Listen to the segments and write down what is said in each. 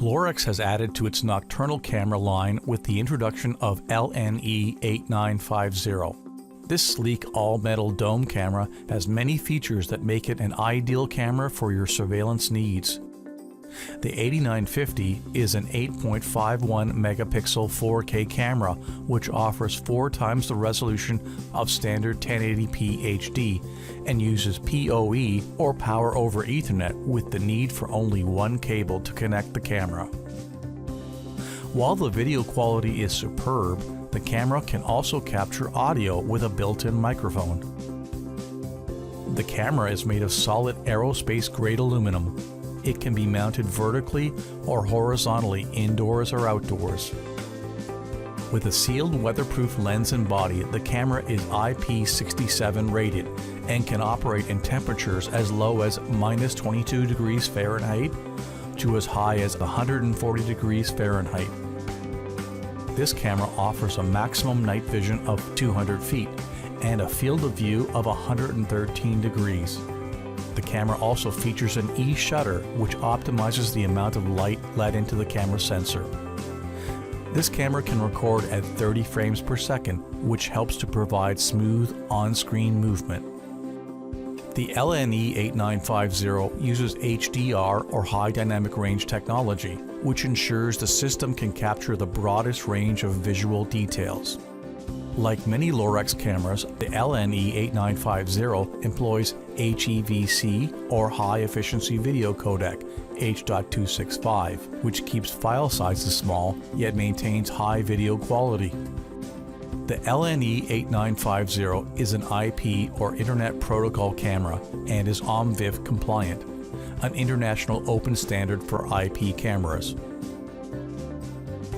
Lorex has added to its nocturnal camera line with the introduction of LNE8950. This sleek all-metal dome camera has many features that make it an ideal camera for your surveillance needs. The 8950 is an 8.51 megapixel 4K camera which offers 4 times the resolution of standard 1080p HD and uses PoE or Power over Ethernet with the need for only one cable to connect the camera. While the video quality is superb, the camera can also capture audio with a built-in microphone. The camera is made of solid aerospace-grade aluminum. It can be mounted vertically or horizontally indoors or outdoors. With a sealed weatherproof lens and body, the camera is IP67 rated and can operate in temperatures as low as -22 degrees Fahrenheit to as high as 140 degrees Fahrenheit. This camera offers a maximum night vision of 200 feet and a field of view of 113 degrees. The camera also features an E-shutter, which optimizes the amount of light let into the camera sensor. This camera can record at 30 frames per second, which helps to provide smooth on-screen movement. The LNE8950 uses HDR or High Dynamic Range technology, which ensures the system can capture the broadest range of visual details. Like many Lorex cameras, the LNE8950 employs HEVC or High Efficiency Video Codec H.265, which keeps file sizes small yet maintains high video quality. The LNE8950 is an IP or Internet Protocol camera and is OMVIF compliant, an international open standard for IP cameras.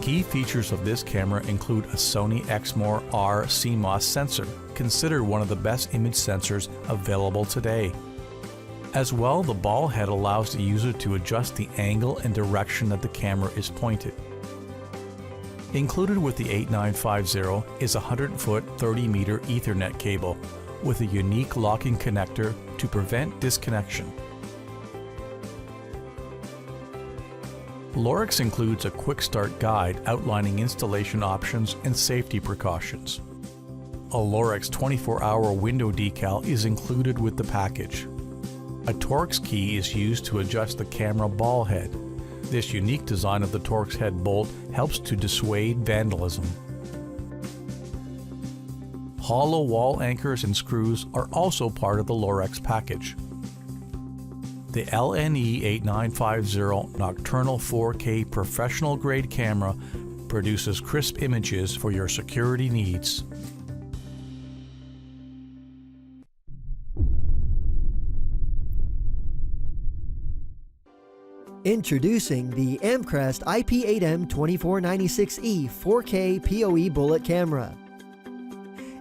Key features of this camera include a Sony Exmor R CMOS sensor, considered one of the best image sensors available today. As well, the ball head allows the user to adjust the angle and direction that the camera is pointed. Included with the 8950 is a 100-foot 30-meter Ethernet cable with a unique locking connector to prevent disconnection. Lorex includes a quick start guide outlining installation options and safety precautions. A Lorex 24-hour window decal is included with the package. A Torx key is used to adjust the camera ball head. This unique design of the Torx head bolt helps to dissuade vandalism. Hollow wall anchors and screws are also part of the Lorex package. The LNE8950 Nocturnal 4K professional grade camera produces crisp images for your security needs. Introducing the Amcrest IP8M2496E 4K PoE bullet camera.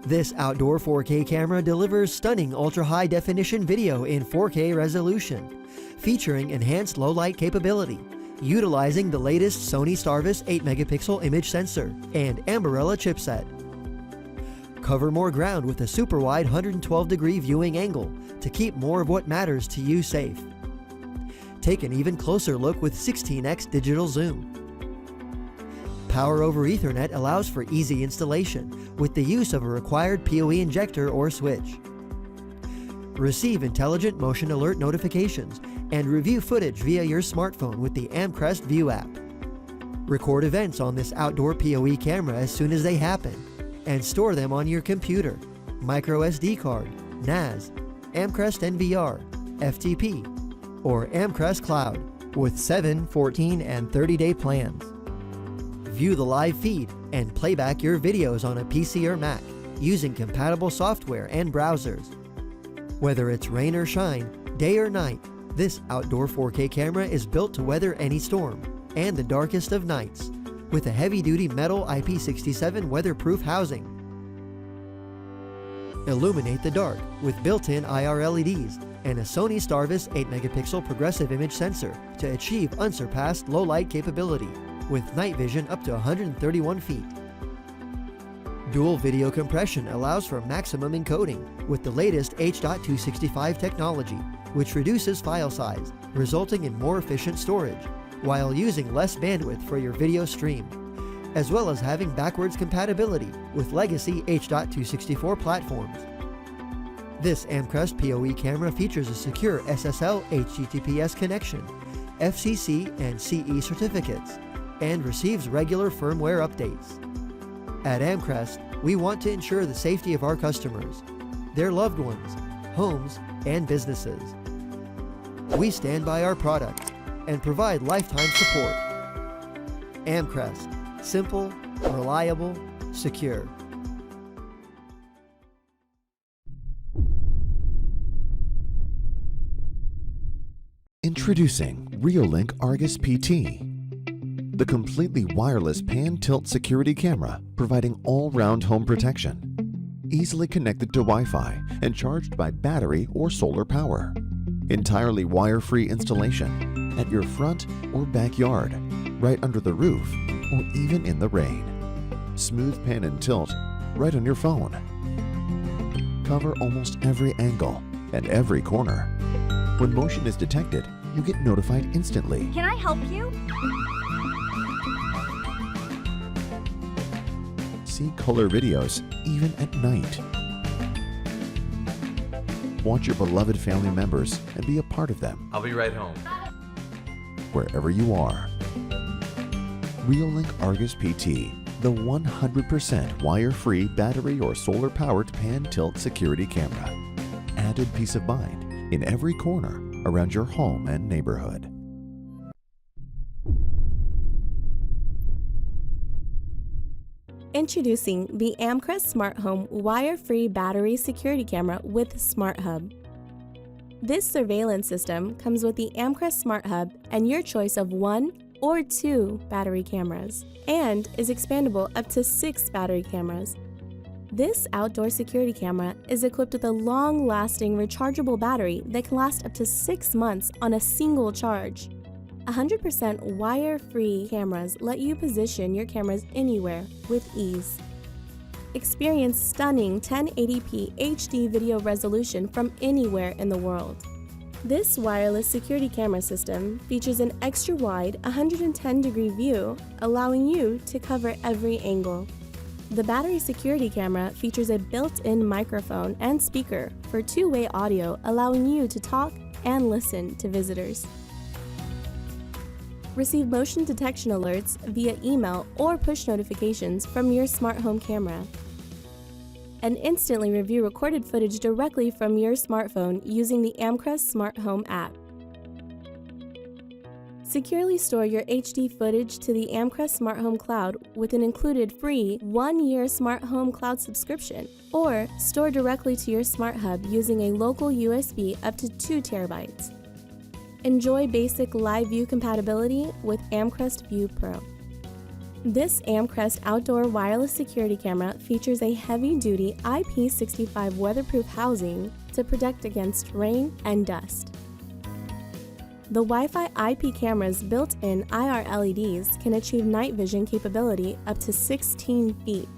This outdoor 4K camera delivers stunning ultra-high definition video in 4K resolution, featuring enhanced low-light capability, utilizing the latest Sony Starvis 8-megapixel image sensor and Ambarella chipset. Cover more ground with a super-wide 112-degree viewing angle to keep more of what matters to you safe. Take an even closer look with 16x digital zoom. Power over Ethernet allows for easy installation with the use of a required PoE injector or switch. Receive intelligent motion alert notifications and review footage via your smartphone with the Amcrest View app. Record events on this outdoor PoE camera as soon as they happen and store them on your computer, micro SD card, NAS, Amcrest NVR, FTP, or Amcrest Cloud with 7, 14, and 30-day plans. View the live feed and play back your videos on a PC or Mac using compatible software and browsers. Whether it's rain or shine, day or night, this outdoor 4K camera is built to weather any storm and the darkest of nights with a heavy-duty metal IP67 weatherproof housing. Illuminate the dark with built-in IR LEDs and a Sony Starvis 8-megapixel progressive image sensor to achieve unsurpassed low-light capability with night vision up to 131 feet. Dual video compression allows for maximum encoding with the latest H.265 technology, which reduces file size, resulting in more efficient storage, while using less bandwidth for your video stream, as well as having backwards compatibility with legacy H.264 platforms. This Amcrest PoE camera features a secure SSL HTTPS connection, FCC and CE certificates, and receives regular firmware updates. At Amcrest, we want to ensure the safety of our customers, their loved ones, homes, and businesses. We stand by our products and provide lifetime support. Amcrest. Simple, reliable, secure. Introducing Reolink Argus PT, the completely wireless pan-tilt security camera providing all-round home protection. Easily connected to Wi-Fi and charged by battery or solar power. Entirely wire-free installation at your front or backyard, right under the roof, or even in the rain. Smooth pan and tilt right on your phone. Cover almost every angle and every corner. When motion is detected, you get notified instantly. Can I help you? See color videos even at night. Watch your beloved family members and be a part of them. I'll be right home. Wherever you are. Reolink Argus PT, the 100% wire-free battery or solar-powered pan-tilt security camera. Added peace of mind in every corner around your home and neighborhood. Introducing the Amcrest SmartHome wire-free battery security camera with SmartHub. This surveillance system comes with the Amcrest SmartHub and your choice of 1 or 2 battery cameras, and is expandable up to 6 battery cameras. This outdoor security camera is equipped with a long-lasting rechargeable battery that can last up to 6 months on a single charge. 100% wire-free cameras let you position your cameras anywhere with ease. Experience stunning 1080p HD video resolution from anywhere in the world. This wireless security camera system features an extra-wide 110-degree view, allowing you to cover every angle. The battery security camera features a built-in microphone and speaker for two-way audio, allowing you to talk and listen to visitors. Receive motion detection alerts via email or push notifications from your smart home camera. And instantly review recorded footage directly from your smartphone using the Amcrest Smart Home app. Securely store your HD footage to the Amcrest Smart Home Cloud with an included free 1-year Smart Home Cloud subscription, or store directly to your Smart Hub using a local USB up to 2 terabytes. Enjoy basic live view compatibility with Amcrest View Pro. This Amcrest outdoor wireless security camera features a heavy-duty IP65 weatherproof housing to protect against rain and dust. The Wi-Fi IP camera's built-in IR LEDs can achieve night vision capability up to 16 feet,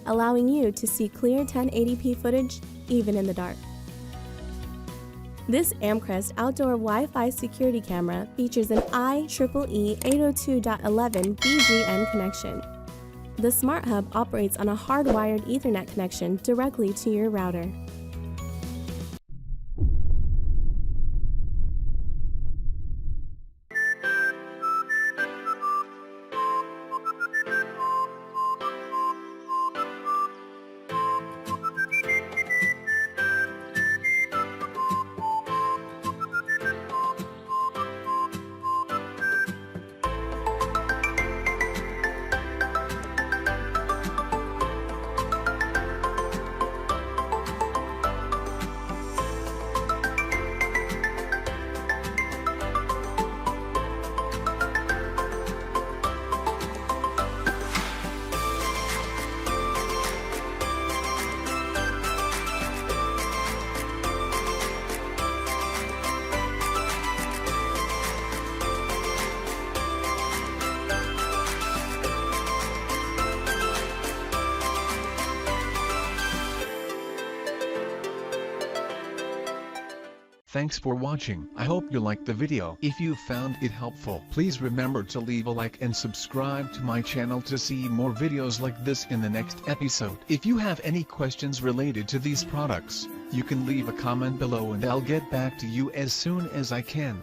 allowing you to see clear 1080p footage even in the dark. This Amcrest outdoor Wi-Fi security camera features an IEEE 802.11 BGN connection. The Smart Hub operates on a hardwired Ethernet connection directly to your router. Thanks for watching. I hope you liked the video. If you found it helpful, please remember to leave a like and subscribe to my channel to see more videos like this in the next episode. If you have any questions related to these products, you can leave a comment below and I'll get back to you as soon as I can.